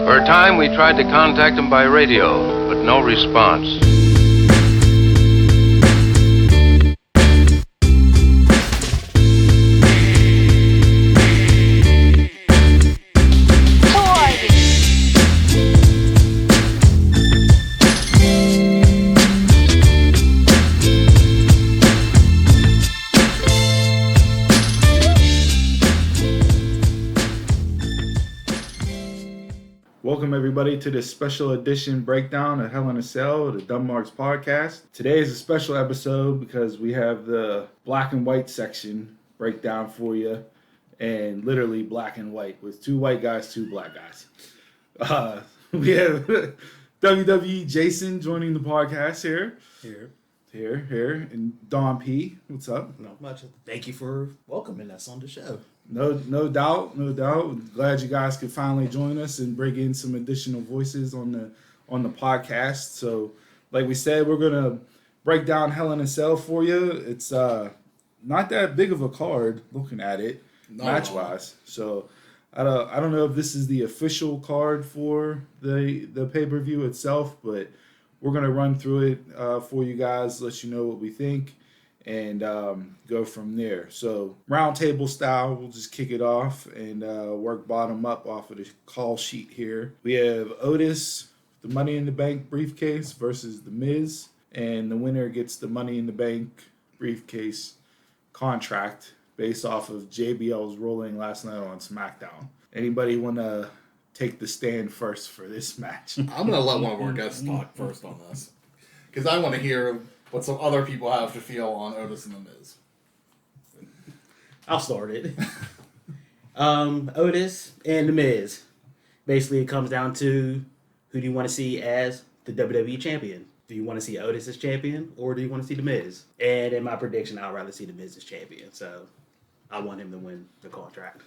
For a time, we tried to contact him by radio, but no response. Welcome everybody to this special edition breakdown of Hell in a Cell, the Dumb Marks podcast. Today is a special episode because we have the black and white section breakdown for you, and literally black and white with two white guys, two black guys. We have WWE Jason joining the podcast here, and Don P. What's up? Not much. Thank you for welcoming us on the show. No doubt. Glad you guys could finally join us and bring in some additional voices on the podcast. So, like we said, we're gonna break down Hell in a Cell for you. It's not that big of a card looking at it match wise. So, I don't know if this is the official card for the pay-per-view itself, but we're gonna run through it for you guys, let you know what we think, and go from there. So round table style, we'll just kick it off and work bottom up off of the call sheet here. We have Otis, the Money in the Bank briefcase versus The Miz, and the winner gets the Money in the Bank briefcase contract based off of JBL's ruling last night on SmackDown. Anybody want to take the stand first for this match? I'm going to let one of our guests talk first on this, because I want to hear what some other people have to feel on Otis and The Miz. I'll start it. Otis and The Miz. Basically, it comes down to who do you want to see as the WWE champion? Do you want to see Otis as champion, or do you want to see The Miz? And in my prediction, I'd rather see The Miz as champion. So I want him to win the contract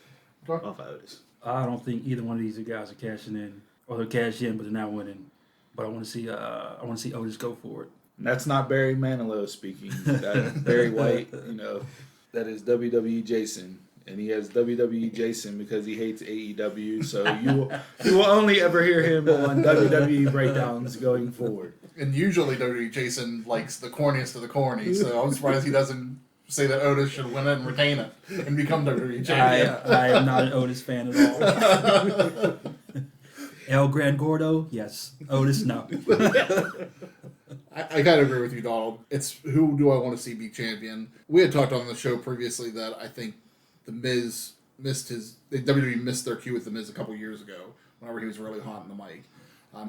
off of Otis. I don't think either one of these guys are cashing in, or they're cash in, but they're not winning. But I want to see Otis go for it. That's not Barry Manilow speaking. That's Barry White, that is WWE Jason. And he has WWE Jason because he hates AEW. So you will only ever hear him on WWE breakdowns going forward. And usually WWE Jason likes the corniest of the corny, so I'm surprised he doesn't say that Otis should win it and retain it and become WWE champion. I am not an Otis fan at all. El Gran Gordo, yes. Otis, no. I kind of agree with you, Donald. It's who do I want to see be champion? We had talked on the show previously that I think The Miz WWE missed their cue with The Miz a couple years ago, whenever he was really hot in the mic.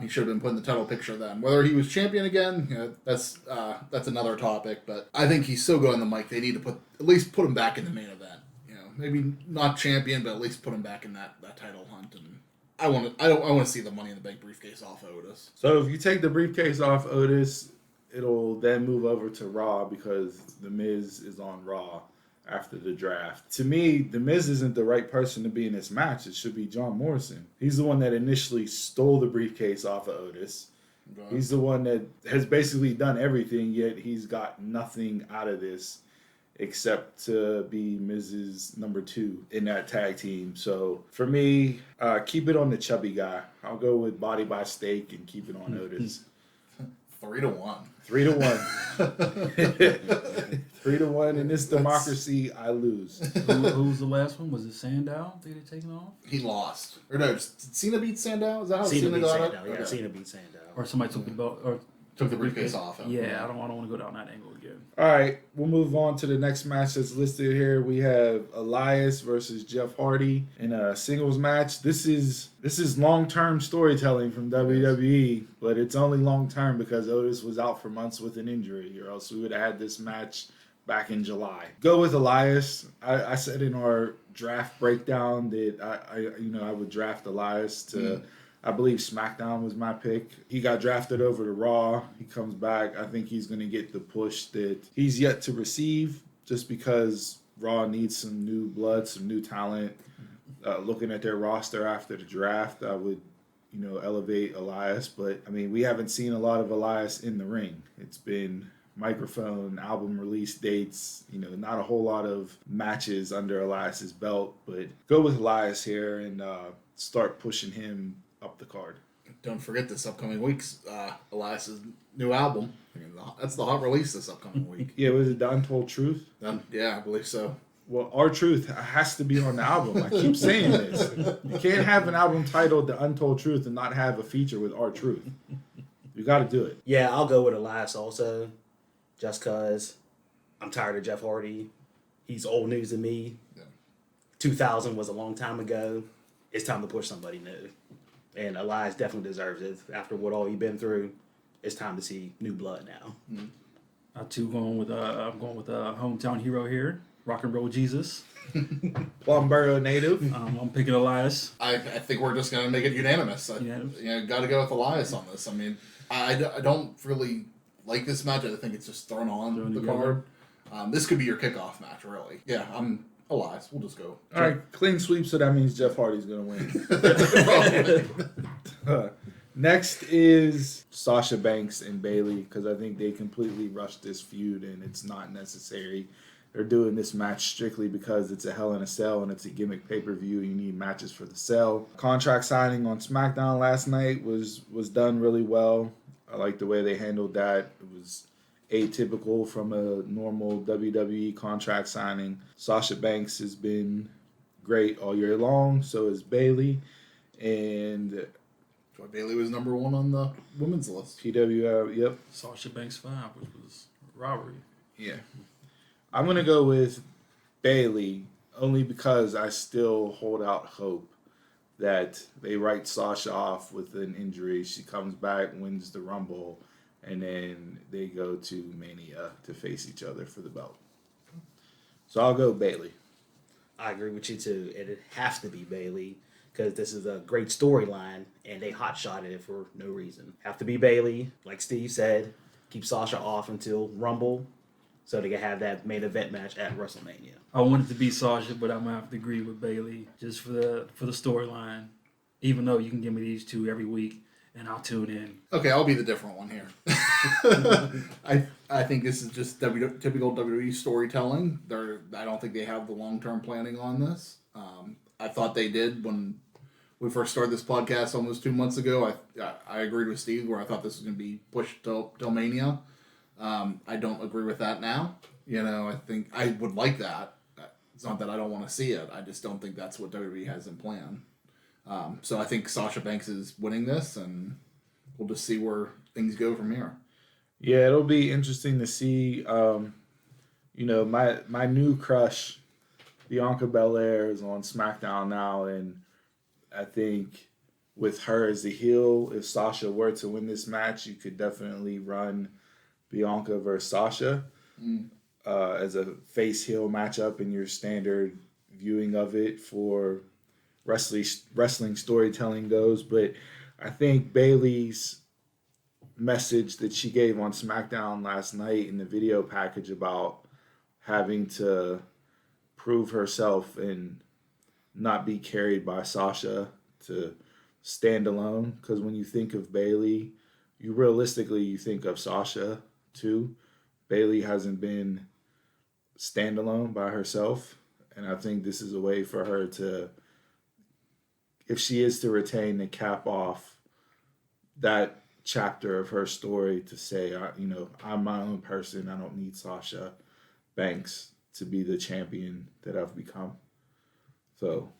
He should have been put in the title picture then. Whether he was champion again, that's another topic. But I think he's so good on the mic. They need to at least put him back in the main event. Maybe not champion, but at least put him back in that title hunt. And I want to see the Money in the Bank briefcase off Otis. So if you take the briefcase off Otis, it'll then move over to Raw because The Miz is on Raw after the draft. To me, The Miz isn't the right person to be in this match. It should be John Morrison. He's the one that initially stole the briefcase off of Otis. Okay. He's the one that has basically done everything, yet he's got nothing out of this except to be Miz's number 2 in that tag team. So for me, keep it on the chubby guy. I'll go with Body by Steak and keep it on Otis. 3-1. 3-1. 3-1 in this democracy, I lose. Who's the last one? Was it Sandow? Did they take it off? He lost. Or no, did Cena beat Sandow? Is that how Cena got Sandow. it? Yeah, Okay. Cena beat Sandow. Or somebody took the belt, or Took the briefcase off. Yeah, I don't want to go down that angle again. All right, we'll move on to the next match that's listed here. We have Elias versus Jeff Hardy in a singles match. This is long-term storytelling from WWE, but it's only long-term because Otis was out for months with an injury, or else we would have had this match back in July. Go with Elias. I said in our draft breakdown that I would draft Elias to. I believe SmackDown was my pick. He got drafted over to Raw. He comes back. I think he's going to get the push that he's yet to receive just because Raw needs some new blood, some new talent. Looking at their roster after the draft, I would, elevate Elias. But, we haven't seen a lot of Elias in the ring. It's been microphone, album release dates, not a whole lot of matches under Elias's belt. But go with Elias here and start pushing him up the card. Don't forget this upcoming week's Elias's new album. I mean, that's the hot release this upcoming week. Yeah, was it The Untold Truth? Yeah, I believe so. Well, Our Truth has to be on the album. I keep saying this. You can't have an album titled The Untold Truth and not have a feature with Our Truth. You got to do it. Yeah, I'll go with Elias also, just because I'm tired of Jeff Hardy. He's old news to me. Yeah. 2000 was a long time ago. It's time to push somebody new. And Elias definitely deserves it. After what all he's been through, it's time to see new blood now. I'm going with hometown hero here, Rock and Roll Jesus. Plumboro native. I'm picking Elias. I think we're just going to make it unanimous. Got to go with Elias on this. I mean, I don't really like this match. I think it's just thrown on the card. This could be your kickoff match, really. Yeah, I'm Elias. We'll just go. All right, clean sweep, so that means Jeff Hardy's going to win. Next is Sasha Banks and Bayley, because I think they completely rushed this feud and it's not necessary. They're doing this match strictly because it's a Hell in a Cell and it's a gimmick pay-per-view. You need matches for the cell. Contract signing on SmackDown last night was done really well. I like the way they handled that. It was atypical from a normal WWE contract signing. Sasha Banks has been great all year long. So is Bayley. And That's why Bayley was number 1 on the women's list. PWI, yep. Sasha Banks 5, which was robbery. Yeah. I'm going to go with Bayley only because I still hold out hope that they write Sasha off with an injury. She comes back, wins the Rumble, and then they go to Mania to face each other for the belt. So I'll go Bayley. I agree with you too. And it has to be Bayley because this is a great storyline and they hot-shotted it for no reason. Have to be Bayley, like Steve said. Keep Sasha off until Rumble so they can have that main event match at WrestleMania. I wanted to be Sasha, but I'm gonna have to agree with Bayley just for the storyline. Even though you can give me these two every week, and I'll tune in. Okay, I'll be the different one here. I think this is just typical WWE storytelling. I don't think they have the long-term planning on this. I thought they did when we first started this podcast almost 2 months ago. I agreed with Steve where I thought this was going to be pushed till Mania. I don't agree with that now. I think I would like that. It's not that I don't want to see it. I just don't think that's what WWE has in plan. So I think Sasha Banks is winning this, and we'll just see where things go from here. Yeah, it'll be interesting to see. My new crush, Bianca Belair, is on SmackDown now, and I think with her as the heel, if Sasha were to win this match, you could definitely run Bianca versus Sasha as a face-heel matchup in your standard viewing of it for wrestling storytelling goes. But I think Bayley's message that she gave on SmackDown last night in the video package about having to prove herself and not be carried by Sasha, to stand alone, because when you think of Bayley, you think of Sasha too. Bayley hasn't been standalone by herself, and I think this is a way for her to, if she is to retain, to cap off that chapter of her story, to say, I'm my own person. I don't need Sasha Banks to be the champion that I've become. So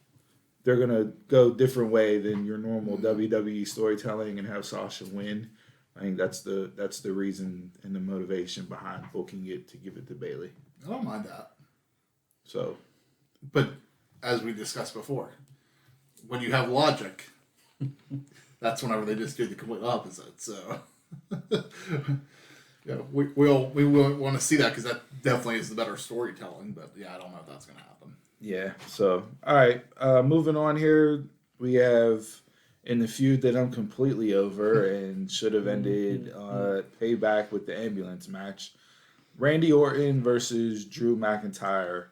they're going to go a different way than your normal WWE storytelling and have Sasha win. I think that's the reason and the motivation behind booking it, to give it to Bayley. I don't mind that. So, but as we discussed before, when you have logic, that's whenever they just do the complete opposite. So, we will want to see that, because that definitely is the better storytelling. But yeah, I don't know if that's going to happen. yeah. So, all right. Moving on here, we have in the feud that I'm completely over and should have ended Payback with the ambulance match, Randy Orton versus Drew McIntyre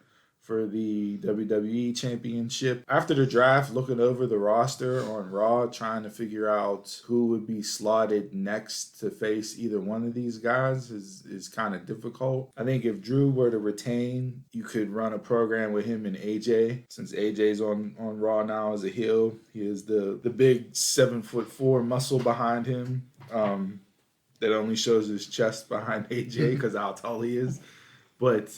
for the WWE Championship. After the draft, looking over the roster on Raw, trying to figure out who would be slotted next to face either one of these guys is kind of difficult. I think if Drew were to retain, you could run a program with him and AJ. Since AJ's on Raw now as a heel, he is the big 7'4" muscle behind him. That only shows his chest behind AJ because of how tall he is. But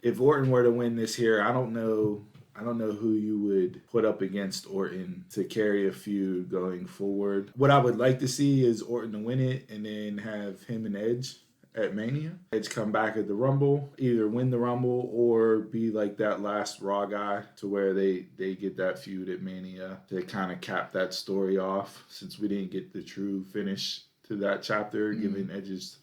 if Orton were to win this here, I don't know who you would put up against Orton to carry a feud going forward. What I would like to see is Orton to win it and then have him and Edge at Mania. Edge come back at the Rumble, either win the Rumble or be like that last Raw guy to where they get that feud at Mania to kind of cap that story off, since we didn't get the true finish to that chapter, given Edge's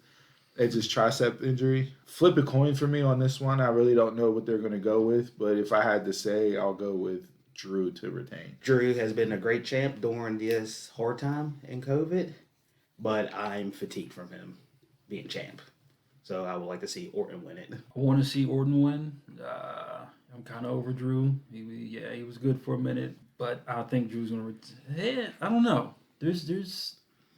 tricep injury. Flip a coin for me on this one. I really don't know what they're going to go with, but if I had to say, I'll go with Drew to retain. Drew has been a great champ during this hard time in COVID, but I'm fatigued from him being champ. So I would like to see Orton win it. I want to see Orton win. I'm kind of over Drew. He was good for a minute, but I think Drew's going to I don't know. There's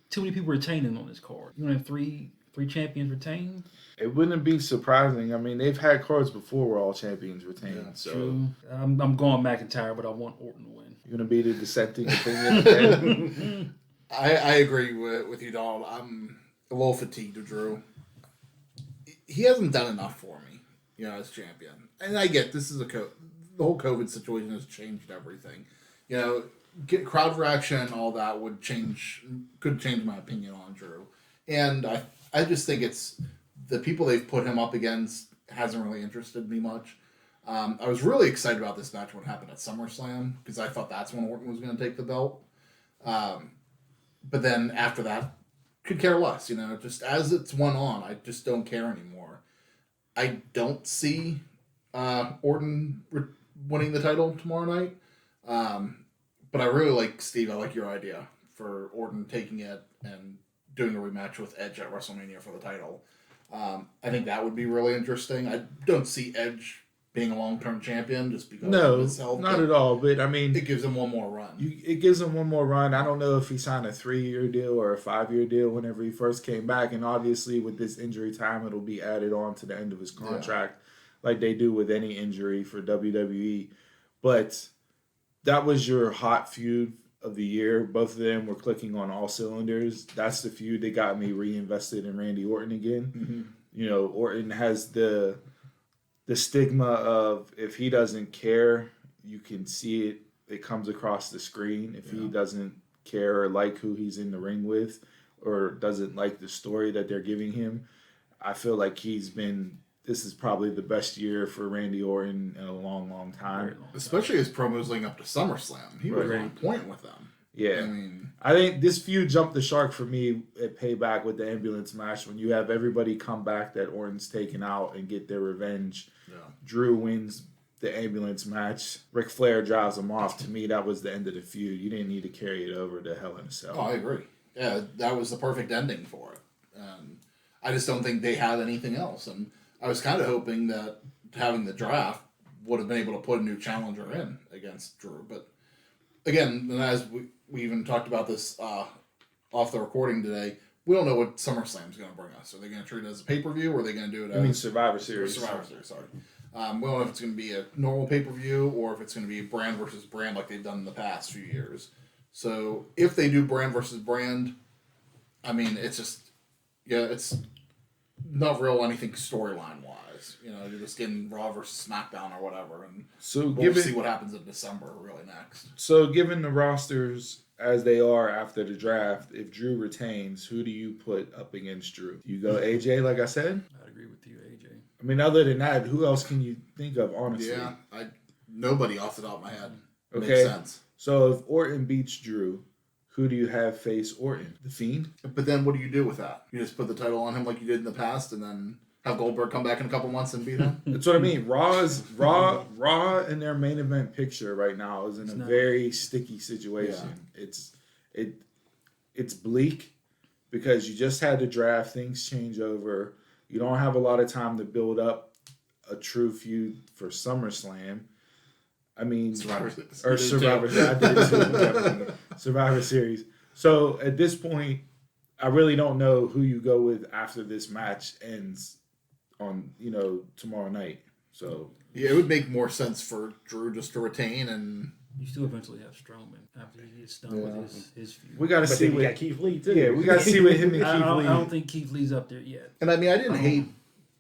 too many people retaining on this card. You want to have three champions retain? It wouldn't be surprising. I mean, they've had cards before where all champions retain. Yeah, so true. I'm going McIntyre, but I want Orton to win. You're going to be the dissenting opinion. I agree with you, Donald. I'm a little fatigued of Drew. He hasn't done enough for me, as champion. And I get this is the whole COVID situation has changed everything. Get crowd reaction and all that could change my opinion on Drew. And I just think it's the people they've put him up against hasn't really interested me much. I was really excited about this match when it happened at SummerSlam because I thought that's when Orton was going to take the belt. But then after that, could care less. Just as it's went on, I just don't care anymore. I don't see Orton winning the title tomorrow night. But I really like, Steve, I like your idea for Orton taking it and doing a rematch with Edge at WrestleMania for the title. I think that would be really interesting. I don't see Edge being a long-term champion just because of his health. Not at all. But, I mean... It gives him one more run. It gives him one more run. I don't know if he signed a 3-year deal or a 5-year deal whenever he first came back. And obviously, with this injury time, it'll be added on to the end of his contract like they do with any injury for WWE. But... that was your hot feud of the year. Both of them were clicking on all cylinders. That's the feud that got me reinvested in Randy Orton again. Mm-hmm. Orton has the stigma of if he doesn't care, you can see it. It comes across the screen. If he doesn't care or like who he's in the ring with or doesn't like the story that they're giving him, I feel like this is probably the best year for Randy Orton in a long, long time. Especially his promos leading up to SummerSlam. He was on point with them. Yeah. I think this feud jumped the shark for me at Payback with the ambulance match when you have everybody come back that Orton's taken out and get their revenge. Yeah. Drew wins the ambulance match. Ric Flair drives him off. To me, that was the end of the feud. You didn't need to carry it over to Hell in a Cell. Oh, I agree. Yeah, that was the perfect ending for it. I just don't think they had anything else. And I was kind of hoping that having the draft would have been able to put a new challenger in against Drew. But again, and as we even talked about this off the recording today, we don't know what SummerSlam's going to bring us. Are they going to treat it as a pay-per-view or are they going to do it as... Survivor Series. Survivor Series, sorry. We don't know if it's going to be a normal pay-per-view or if it's going to be brand versus brand like they've done in the past few years. So if they do brand versus brand, it's just... it's not real anything storyline-wise. You're just getting Raw versus SmackDown or whatever. And we'll see what happens in December really next. So given the rosters as they are after the draft, if Drew retains, who do you put up against Drew? Do you go AJ, like I said? I'd agree with you, AJ. Other than that, who else can you think of, honestly? Yeah, nobody off the top of my head. Okay. Makes sense. So if Orton beats Drew, who do you have face Orton? The Fiend? But then what do you do with that? You just put the title on him like you did in the past and then have Goldberg come back in a couple months and beat him? That's what I mean. Raw in their main event picture right now is in a very sticky situation. Yeah. It's bleak because you just had to draft, things change over. You don't have a lot of time to build up a true feud for SummerSlam. I mean, Survivor I did it too, definitely. Survivor Series. So at this point, I really don't know who you go with after this match ends on, tomorrow night. So yeah, it would make more sense for Drew just to retain, and You still eventually have Strowman after he gets done with his feud. we got to see we what got Keith Lee too. Yeah, we got to see what him and I Keith don't, Lee. I don't think Keith Lee's up there yet. I mean, I didn't hate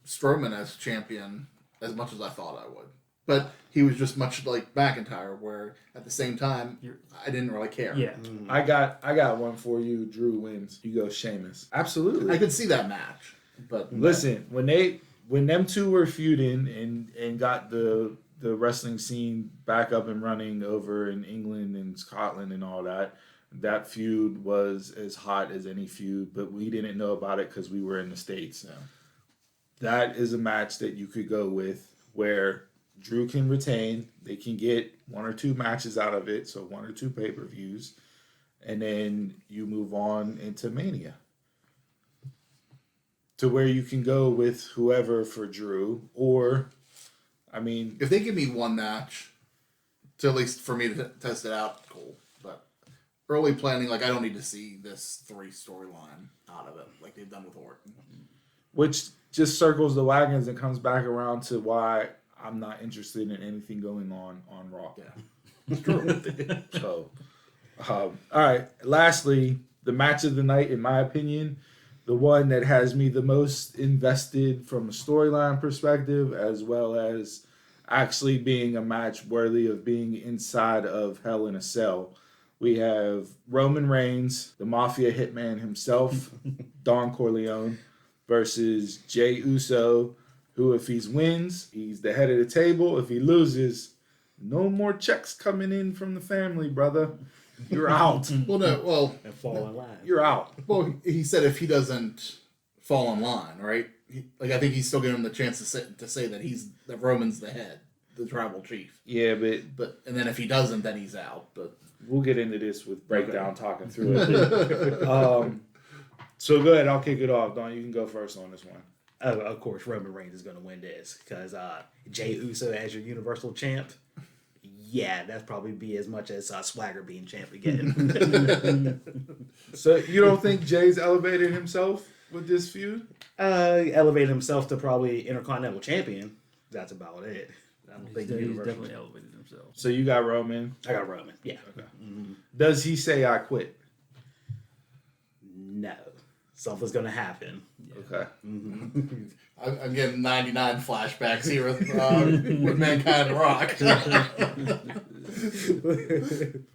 Strowman as champion as much as I thought I would, but he was just much like McIntyre, where at the same time I didn't really care. Yeah. I got one for you. Drew wins. You go Sheamus. Absolutely. I could see that match, but Listen, when them two were feuding and got the wrestling scene back up and running over in England and Scotland and all that feud was as hot as any feud, but we didn't know about it because we were in the States. Yeah. That is a match that you could go with where Drew can retain. They can get 1 or 2 matches out of it, so 1 or 2 pay-per-views, and then you move on into Mania. To where you can go with whoever for Drew, or, I mean... if they give me one match, to at least for me to test it out, cool. But early planning, I don't need to see this 3 storyline out of it, like they've done with Orton. Which just circles the wagons and comes back around to why I'm not interested in anything going on Raw. Yeah, it's true. So, all right. Lastly, the match of the night, in my opinion, the one that has me the most invested from a storyline perspective, as well as actually being a match worthy of being inside of Hell in a Cell. We have Roman Reigns, the Mafia hitman himself, Don Corleone, versus Jey Uso, who, if he wins, he's the head of the table. If he loses, no more checks coming in from the family, brother. You're out. And fall in line. You're out. Well, he said if he doesn't fall in line, right? I think he's still giving him the chance to say that Roman's the head, the tribal chief. Yeah, But and then if he doesn't, then he's out. But we'll get into this with breakdown, talking through it. So go ahead. I'll kick it off. Don, you can go first on this one. Of course, Roman Reigns is going to win this because Jey Uso as your Universal Champ. Yeah, that's probably be as much as Swagger being champ again. So you don't think Jay's elevated himself with this feud? Elevated himself to probably Intercontinental Champion. That's about it. I don't think He's definitely elevated himself. So you got Roman. I got Roman. Yeah. Okay. Mm-hmm. Does he say I quit? No. Something's going to happen. Okay. Mm-hmm. I'm getting 99 flashbacks here with Mankind and Rock.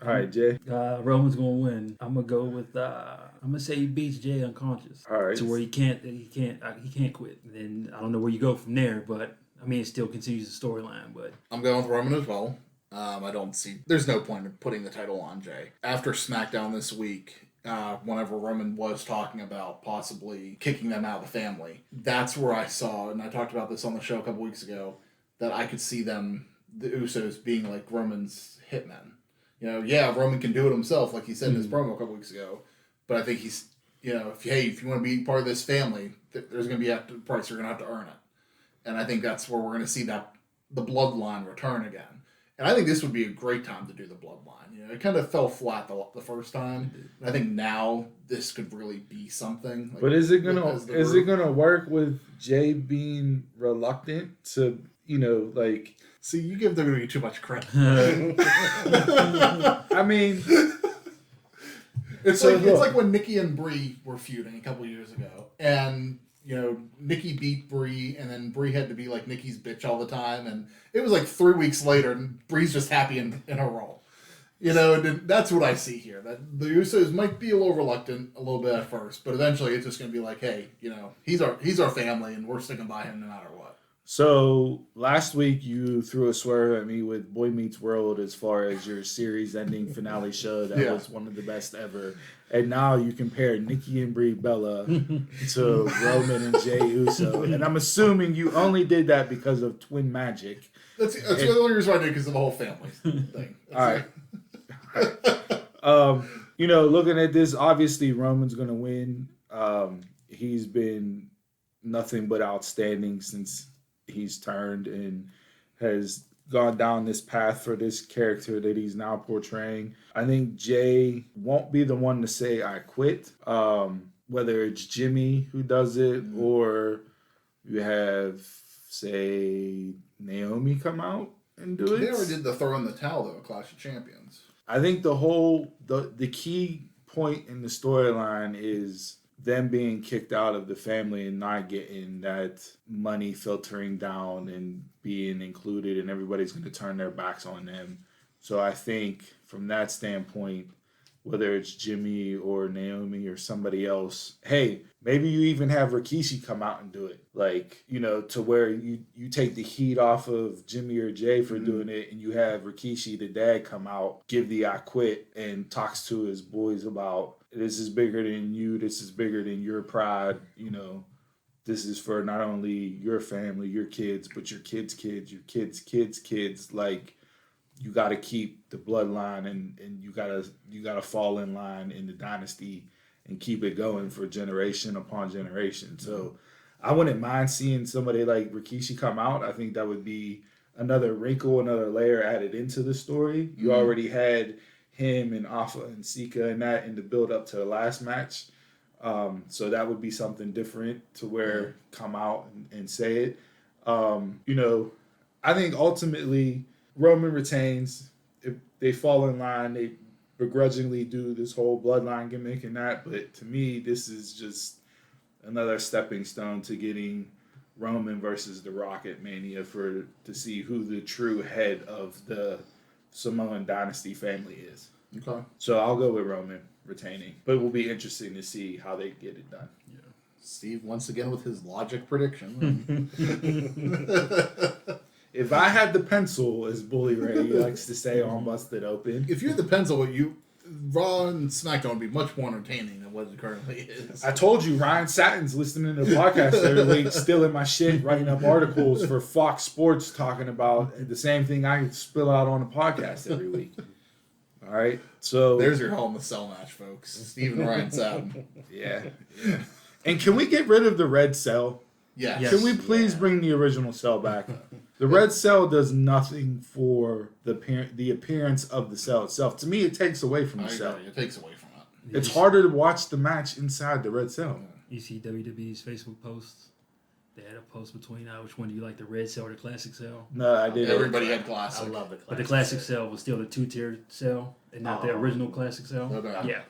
All right, Jay. Roman's gonna win. I'm gonna go with. I'm gonna say he beats Jay unconscious. All right. To where he can't quit. Then I don't know where you go from there, but I mean it still continues the storyline. But I'm going with Roman as well. I don't see. There's no point in putting the title on Jay after SmackDown this week. Whenever Roman was talking about possibly kicking them out of the family, that's where I saw, and I talked about this on the show a couple weeks ago, that I could see them, the Usos, being like Roman's hitmen. Roman can do it himself, like he said in his promo a couple weeks ago, but I think he's, if you want to be part of this family, there's going to be a price you're going to have to earn it. And I think that's where we're going to see that the bloodline return again. And I think this would be a great time to do the bloodline. It kind of fell flat the first time. And I think now this could really be something. But is it gonna work with Jay being reluctant to See, you give WWE too much credit. I mean, it's like when Nikki and Brie were feuding a couple years ago, and Nikki beat Brie, and then Brie had to be like Nikki's bitch all the time, and it was like 3 weeks later, and Brie's just happy in her role. And that's what I see here. That the Usos might be a little reluctant a little bit at first, but eventually it's just going to be like, hey, he's our family, and we're sticking by him no matter what. So last week you threw a swerve at me with Boy Meets World as far as your series-ending finale show. That was one of the best ever. And now you compare Nikki and Brie Bella to Roman and Jey Uso. And I'm assuming you only did that because of twin magic. That's the only reason why I did, because of the whole family thing. All right. Looking at this, obviously Roman's going to win. He's been nothing but outstanding since he's turned and has gone down this path for this character that he's now portraying. I think Jay won't be the one to say I quit. Whether it's Jimmy who does it or you have, say, Naomi come out and do it. They already did the throw in the towel though, at Clash of Champions. I think the key point in the storyline is them being kicked out of the family and not getting that money filtering down and being included, and everybody's going to turn their backs on them. So I think from that standpoint, whether it's Jimmy or Naomi or somebody else, hey, maybe you even have Rikishi come out and do it. Like, to where you take the heat off of Jimmy or Jay for doing it, and you have Rikishi, the dad, come out, give the I quit, and talks to his boys about, this is bigger than you, this is bigger than your pride, this is for not only your family, your kids, but your kids' kids, your kids' kids' kids. Like, you got to keep the bloodline and you gotta fall in line in the dynasty and keep it going for generation upon generation. So I wouldn't mind seeing somebody like Rikishi come out. I think that would be another wrinkle, another layer added into the story. You already had him and Alpha and Sika and that in the build up to the last match. So that would be something different to where come out and say it. I think ultimately Roman retains. If they fall in line, they begrudgingly do this whole bloodline gimmick and that. But to me, this is just another stepping stone to getting Roman versus The Rock at Mania to see who the true head of the Samoan dynasty family is. Okay. So I'll go with Roman retaining. But it will be interesting to see how they get it done. Yeah. Steve once again with his logic prediction. If I had the pencil, as Bully Ray likes to say on Busted Open. If you had the pencil, Raw and SmackDown would be much more entertaining than what it currently is. I told you, Ryan Satin's listening to the podcast every week, stealing my shit, writing up articles for Fox Sports talking about the same thing I spill out on the podcast every week. All right, so there's your Hell in the Cell match, folks. Steve and Ryan Satin. Yeah. And can we get rid of the red cell? Yes. Can we please bring the original cell back? The red cell does nothing for the appearance of the cell itself. To me, it takes away from the cell. It takes away from it. It's harder to watch the match inside the red cell. You see WWE's Facebook posts. They had a post between which one do you like, the red cell or the classic cell? No, I didn't. Everybody had classic. I love the classic. But the classic cell was still the 2-tiered cell and not the original classic cell. Okay. Yeah.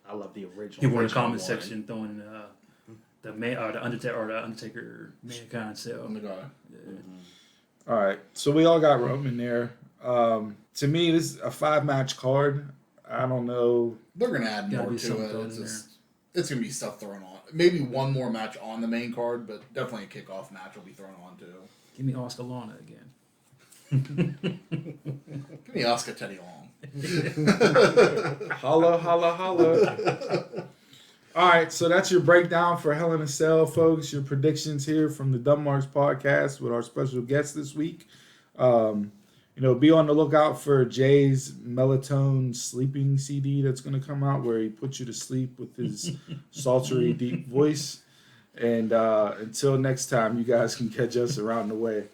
I love the original. People in the original comment one. section throwing the Undertaker Mankind cell. Oh my God. Yeah. All right, so we all got Roman there. To me, this is a 5-match card. I don't know. They're gonna add Gotta more be to something it. thrown It's in just it's gonna be stuff thrown on. Maybe one more match on the main card, but definitely a kickoff match will be thrown on too. Give me Oscar Lana again. Give me Oscar Teddy Long. Holla, holla, holla. All right, so that's your breakdown for Hell in a Cell, folks. Your predictions here from the Dumb Marks podcast with our special guest this week. Be on the lookout for Jay's Melatonin sleeping CD that's going to come out where he puts you to sleep with his sultry, deep voice. And until next time, you guys can catch us around the way.